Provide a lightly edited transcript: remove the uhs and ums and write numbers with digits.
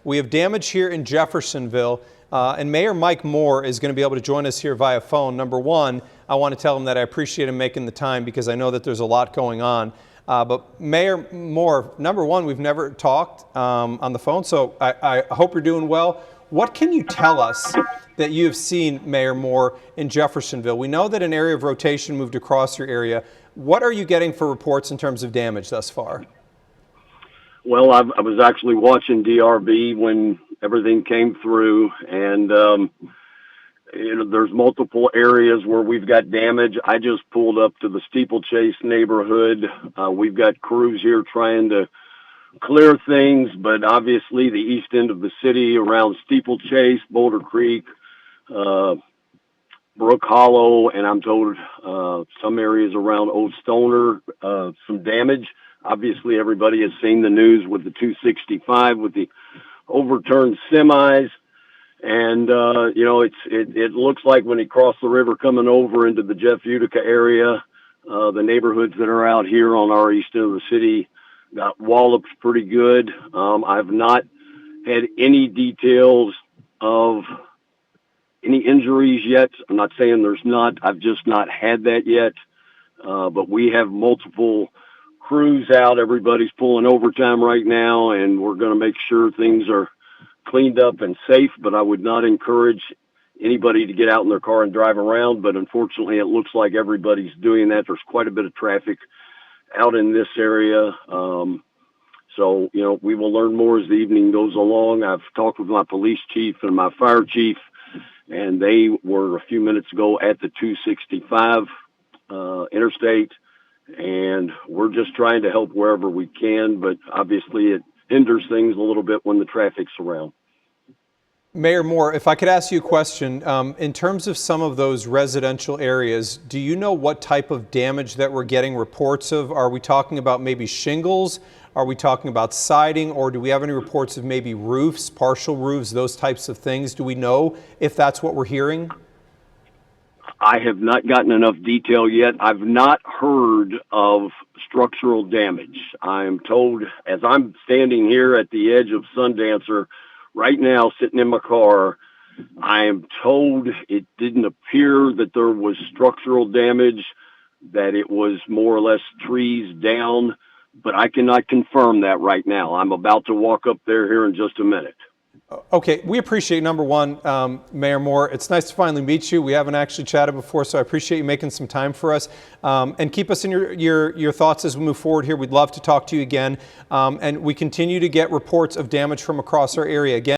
We have damage here in Jeffersonville, and Mayor Mike Moore is going to be able to join us here via phone. Number one, I want to tell him that I appreciate him making the time because I know that there's a lot going on. But Mayor Moore, number one, we've never talked on the phone, so I hope you're doing well. What can you tell us that you've seen, Mayor Moore, in Jeffersonville? We know that an area of rotation moved across your area. What are you getting for reports in terms of damage thus far? Well, I was actually watching DRB when everything came through, and there's multiple areas where we've got damage. I just pulled up to the Steeplechase neighborhood. We've got crews here trying to clear things, but obviously the east end of the city around Steeplechase, Boulder Creek, Brook Hollow, and I'm told some areas around Old Stoner, some damage. Obviously, everybody has seen the news with the 265 with the overturned semis. And, it looks like when he crossed the river coming over into the Jeff Utica area, the neighborhoods that are out here on our east end of the city got walloped pretty good. I've not had any details of any injuries yet. I'm not saying there's not. I've just not had that yet. But we have multiple crews out. Everybody's pulling overtime right now, and we're going to make sure things are cleaned up and safe. But I would not encourage anybody to get out in their car and drive around. But unfortunately, it looks like everybody's doing that. There's quite a bit of traffic out in this area. So, we will learn more as the evening goes along. I've talked with my police chief and my fire chief, and they were a few minutes ago at the 265 interstate, and we're just trying to help wherever we can, but obviously it hinders things a little bit when the traffic's around. Mayor Moore, if I could ask you a question, in terms of some of those residential areas, do you know what type of damage that we're getting reports of? Are we talking about maybe shingles? Are we talking about siding? Or do we have any reports of maybe roofs, partial roofs, those types of things? Do we know if that's what we're hearing? I have not gotten enough detail yet. I've not heard of structural damage. I am told, as I'm standing here at the edge of Sundancer right now, sitting in my car, I am told it didn't appear that there was structural damage, that it was more or less trees down, but I cannot confirm that right now. I'm about to walk up there here in just a minute. Okay, we appreciate, number one, Mayor Moore. It's nice to finally meet you. We haven't actually chatted before, so I appreciate you making some time for us. And keep us in your thoughts as we move forward here. We'd love to talk to you again. And we continue to get reports of damage from across our area. Again,